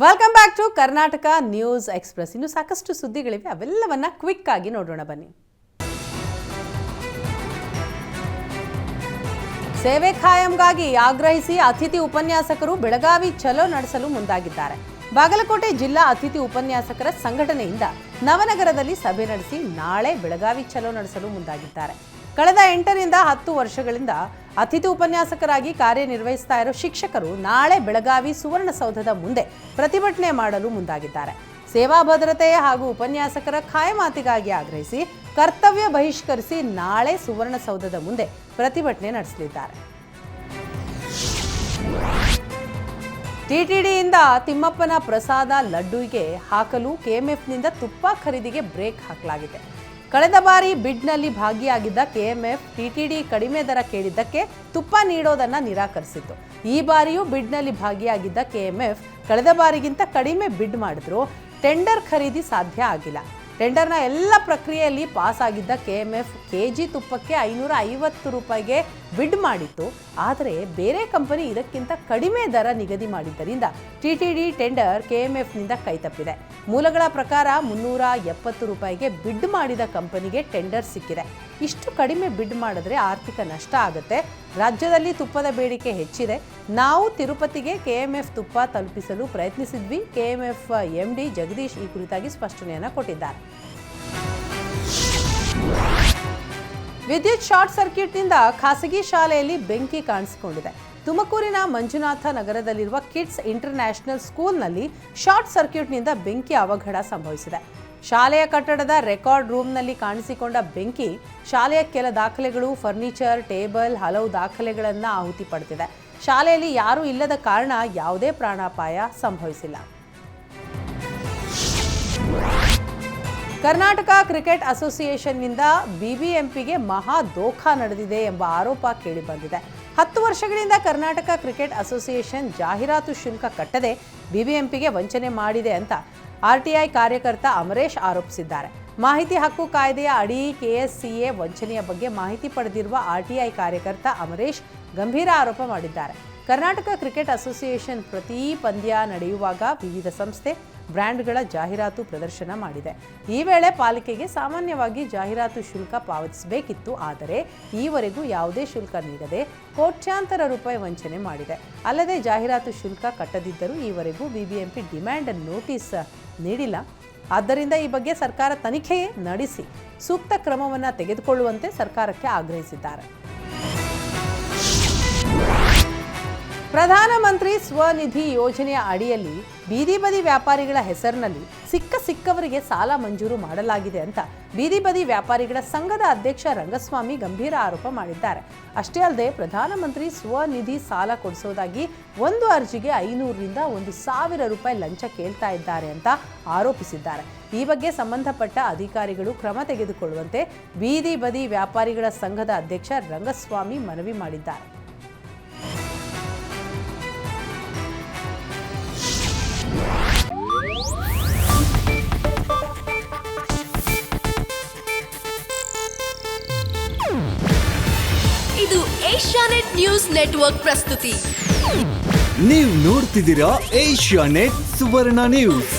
Welcome back to Karnataka news express. ಇನ್ನು ಸಾಕಷ್ಟು ಸುದ್ದಿಗಳಿವೆ, ಅವೆಲ್ಲವನ್ನ quick ಆಗಿ ನೋಡೋಣ ಬನ್ನಿ. ಸೇವೆ ಖಾಯಂಗಾಗಿ ಆಗ್ರಹಿಸಿ ಅತಿಥಿ ಉಪನ್ಯಾಸಕರು ಬೆಳಗಾವಿ ಚಲೋ ನಡೆಸಲು ಮುಂದಾಗಿದ್ದಾರೆ. ಬಾಗಲಕೋಟೆ ಜಿಲ್ಲಾ ಅತಿಥಿ ಉಪನ್ಯಾಸಕರ ಸಂಘಟನೆಯಿಂದ ನವನಗರದಲ್ಲಿ ಸಭೆ ನಡೆಸಿ ನಾಳೆ ಬೆಳಗಾವಿ ಚಲೋ ನಡೆಸಲು ಮುಂದಾಗಿದ್ದಾರೆ. ಕಳೆದ 8ರಿಂದ 10 ವರ್ಷಗಳಿಂದ ಅತಿಥಿ ಉಪನ್ಯಾಸಕರಾಗಿ ಕಾರ್ಯನಿರ್ವಹಿಸ್ತಾ ಇರೋ ಶಿಕ್ಷಕರು ನಾಳೆ ಬೆಳಗಾವಿ ಸುವರ್ಣಸೌಧದ ಮುಂದೆ ಪ್ರತಿಭಟನೆ ಮಾಡಲು ಮುಂದಾಗಿದ್ದಾರೆ. ಸೇವಾ ಭದ್ರತೆ ಹಾಗೂ ಉಪನ್ಯಾಸಕರ ಖಾಯಮಾತಿಗಾಗಿ ಆಗ್ರಹಿಸಿ ಕರ್ತವ್ಯ ಬಹಿಷ್ಕರಿಸಿ ನಾಳೆ ಸುವರ್ಣಸೌಧದ ಮುಂದೆ ಪ್ರತಿಭಟನೆ ನಡೆಸಲಿದ್ದಾರೆ. ಟಿಟಿಡಿಯಿಂದ ತಿಮ್ಮಪ್ಪನ ಪ್ರಸಾದ ಲಡ್ಡುಗೆ ಹಾಕಲು ಕೆಎಂಎಫ್ನಿಂದ ತುಪ್ಪ ಖರೀದಿಗೆ ಬ್ರೇಕ್ ಹಾಕಲಾಗಿದೆ. ಕಳೆದ ಬಾರಿ ಬಿಡ್ನಲ್ಲಿ ಭಾಗಿಯಾಗಿದ್ದ ಕೆಎಂಎಫ್ ಟಿಟಿಡಿ ಕಡಿಮೆ ದರ ಕೇಳಿದ್ದಕ್ಕೆ ತುಪ್ಪ ನೀಡೋದನ್ನು ನಿರಾಕರಿಸಿತ್ತು. ಈ ಬಾರಿಯೂ ಬಿಡ್ನಲ್ಲಿ ಭಾಗಿಯಾಗಿದ್ದ ಕೆಎಂಎಫ್ ಕಳೆದ ಬಾರಿಗಿಂತ ಕಡಿಮೆ ಬಿಡ್ ಮಾಡಿದ್ರು ಟೆಂಡರ್ ಖರೀದಿ ಸಾಧ್ಯ ಆಗಿಲ್ಲ. ಟೆಂಡರ್ನ ಎಲ್ಲ ಪ್ರಕ್ರಿಯೆಯಲ್ಲಿ ಪಾಸ್ ಆಗಿದ್ದ ಕೆಎಂಎಫ್ ಕೆಜಿ ತುಪ್ಪಕ್ಕೆ 550 ರೂಪಾಯಿಗೆ ಬಿಡ್ ಮಾಡಿತ್ತು. ಆದರೆ ಬೇರೆ ಕಂಪನಿ ಇದಕ್ಕಿಂತ ಕಡಿಮೆ ದರ ನಿಗದಿ ಮಾಡಿದ್ದರಿಂದ ಟಿಟಿಡಿ ಟೆಂಡರ್ ಕೆಎಂಎಫ್ನಿಂದ ಕೈತಪ್ಪಿದೆ. ಮೂಲಗಳ ಪ್ರಕಾರ 370 ರೂಪಾಯಿಗೆ ಬಿಡ್ ಮಾಡಿದ ಕಂಪನಿಗೆ ಟೆಂಡರ್ ಸಿಕ್ಕಿದೆ. ಇಷ್ಟು ಕಡಿಮೆ ಬಿಡ್ ಮಾಡಿದ್ರೆ ಆರ್ಥಿಕ ನಷ್ಟ ಆಗುತ್ತೆ. ರಾಜ್ಯದಲ್ಲಿ ತುಪ್ಪದ ಬೇಡಿಕೆ ಹೆಚ್ಚಿದೆ. ನಾವು ತಿರುಪತಿಗೆ ಕೆಎಂಎಫ್ ತುಪ್ಪ ತಲುಪಿಸಲು ಪ್ರಯತ್ನಿಸಿದ್ವಿ. ಕೆಎಂಎಫ್ ಎಂಡಿ ಜಗದೀಶ್ ಈ ಕುರಿತಾಗಿ ಸ್ಪಷ್ಟನೆಯನ್ನು ಕೊಟ್ಟಿದ್ದಾರೆ. ವಿದ್ಯುತ್ ಶಾರ್ಟ್ ಸರ್ಕ್ಯೂಟ್ನಿಂದ ಖಾಸಗಿ ಶಾಲೆಯಲ್ಲಿ ಬೆಂಕಿ ಕಾಣಿಸಿಕೊಂಡಿದೆ. ತುಮಕೂರಿನ ಮಂಜುನಾಥ ನಗರದಲ್ಲಿರುವ ಕಿಡ್ಸ್ ಇಂಟರ್ನ್ಯಾಷನಲ್ ಸ್ಕೂಲ್ನಲ್ಲಿ ಶಾರ್ಟ್ ಸರ್ಕ್ಯೂಟ್ನಿಂದ ಬೆಂಕಿ ಅವಘಡ ಸಂಭವಿಸಿದೆ. ಶಾಲೆಯ ಕಟ್ಟಡದ ರೆಕಾರ್ಡ್ ರೂಮ್ನಲ್ಲಿ ಕಾಣಿಸಿಕೊಂಡ ಬೆಂಕಿ ಶಾಲೆಯ ಕೆಲ ದಾಖಲೆಗಳು, ಫರ್ನಿಚರ್, ಟೇಬಲ್, ಹಲವು ದಾಖಲೆಗಳನ್ನು ಆಹುತಿ ಪಡೆದಿದೆ. ಶಾಲೆಯಲ್ಲಿ ಯಾರೂ ಇಲ್ಲದ ಕಾರಣ ಯಾವುದೇ ಪ್ರಾಣಾಪಾಯ ಸಂಭವಿಸಿಲ್ಲ. ಕರ್ನಾಟಕ ಕ್ರಿಕೆಟ್ ಅಸೋಸಿಯೇಷನ್ನಿಂದ ಬಿಬಿಎಂಪಿಗೆ ಮಹಾ ದೋಖಾ ನಡೆದಿದೆ ಎಂಬ ಆರೋಪ ಕೇಳಿಬಂದಿದೆ. 10 ವರ್ಷಗಳಿಂದ ಕರ್ನಾಟಕ ಕ್ರಿಕೆಟ್ ಅಸೋಸಿಯೇಷನ್ ಜಾಹೀರಾತು ಶುಲ್ಕ ಕಟ್ಟದೆ ಬಿಬಿಎಂಪಿಗೆ ವಂಚನೆ ಮಾಡಿದೆ ಅಂತ ಆರ್ಟಿಐ ಕಾರ್ಯಕರ್ತ ಅಮರೇಶ್ ಆರೋಪಿಸಿದ್ದಾರೆ. ಮಾಹಿತಿ ಹಕ್ಕು ಕಾಯ್ದೆಯ ಅಡಿ ಕೆಎಸ್ಸಿಎ ವಂಚನೆಯ ಬಗ್ಗೆ ಮಾಹಿತಿ ಪಡೆದಿರುವ ಆರ್ಟಿಐ ಕಾರ್ಯಕರ್ತ ಅಮರೇಶ್ ಗಂಭೀರ ಆರೋಪ ಮಾಡಿದ್ದಾರೆ. ಕರ್ನಾಟಕ ಕ್ರಿಕೆಟ್ ಅಸೋಸಿಯೇಷನ್ ಪ್ರತಿ ಪಂದ್ಯ ನಡೆಯುವಾಗ ವಿವಿಧ ಸಂಸ್ಥೆ ಬ್ರ್ಯಾಂಡ್ಗಳ ಜಾಹೀರಾತು ಪ್ರದರ್ಶನ ಮಾಡಿದೆ. ಈ ವೇಳೆ ಪಾಲಿಕೆಗೆ ಸಾಮಾನ್ಯವಾಗಿ ಜಾಹೀರಾತು ಶುಲ್ಕ ಪಾವತಿಸಬೇಕಿತ್ತು. ಆದರೆ ಈವರೆಗೂ ಯಾವುದೇ ಶುಲ್ಕ ನೀಡದೆ ಕೋಟ್ಯಾಂತರ ರೂಪಾಯಿ ವಂಚನೆ ಮಾಡಿದೆ. ಅಲ್ಲದೆ ಜಾಹೀರಾತು ಶುಲ್ಕ ಕಟ್ಟದಿದ್ದರೂ ಈವರೆಗೂ ಬಿಬಿಎಂಪಿ ಡಿಮ್ಯಾಂಡ್ ನೋಟಿಸ್ ನೀಡಿಲ್ಲ. ಆದ್ದರಿಂದ ಈ ಬಗ್ಗೆ ಸರ್ಕಾರ ತನಿಖೆ ನಡೆಸಿ ಸೂಕ್ತ ಕ್ರಮವನ್ನು ತೆಗೆದುಕೊಳ್ಳುವಂತೆ ಸರ್ಕಾರಕ್ಕೆ ಆಗ್ರಹಿಸಿದ್ದಾರೆ. ಪ್ರಧಾನಮಂತ್ರಿ ಸ್ವನಿಧಿ ಯೋಜನೆಯ ಅಡಿಯಲ್ಲಿ ಬೀದಿ ಬದಿ ವ್ಯಾಪಾರಿಗಳ ಹೆಸರಿನಲ್ಲಿ ಸಿಕ್ಕವರಿಗೆ ಸಾಲ ಮಂಜೂರು ಮಾಡಲಾಗಿದೆ ಅಂತ ಬೀದಿ ಬದಿ ವ್ಯಾಪಾರಿಗಳ ಸಂಘದ ಅಧ್ಯಕ್ಷ ರಂಗಸ್ವಾಮಿ ಗಂಭೀರ ಆರೋಪ ಮಾಡಿದ್ದಾರೆ. ಅಷ್ಟೇ ಅಲ್ಲದೆ ಪ್ರಧಾನಮಂತ್ರಿ ಸ್ವನಿಧಿ ಸಾಲ ಕೊಡಿಸೋದಾಗಿ ಒಂದು ಅರ್ಜಿಗೆ 500ರಿಂದ 1,000 ರೂಪಾಯಿ ಲಂಚ ಕೇಳ್ತಾ ಇದ್ದಾರೆ ಅಂತ ಆರೋಪಿಸಿದ್ದಾರೆ. ಈ ಬಗ್ಗೆ ಸಂಬಂಧಪಟ್ಟ ಅಧಿಕಾರಿಗಳು ಕ್ರಮ ತೆಗೆದುಕೊಳ್ಳುವಂತೆ ಬೀದಿ ಬದಿ ವ್ಯಾಪಾರಿಗಳ ಸಂಘದ ಅಧ್ಯಕ್ಷ ರಂಗಸ್ವಾಮಿ ಮನವಿ ಮಾಡಿದ್ದಾರೆ. ಇದು ಏಷ್ಯಾನೆಟ್ ನ್ಯೂಸ್ ನೆಟ್ವರ್ಕ್ ಪ್ರಸ್ತುತಿ. ನೀವು ನೋಡ್ತಿದ್ದೀರಾ ಏಷ್ಯಾನೆಟ್ ಸುವರ್ಣ ನ್ಯೂಸ್.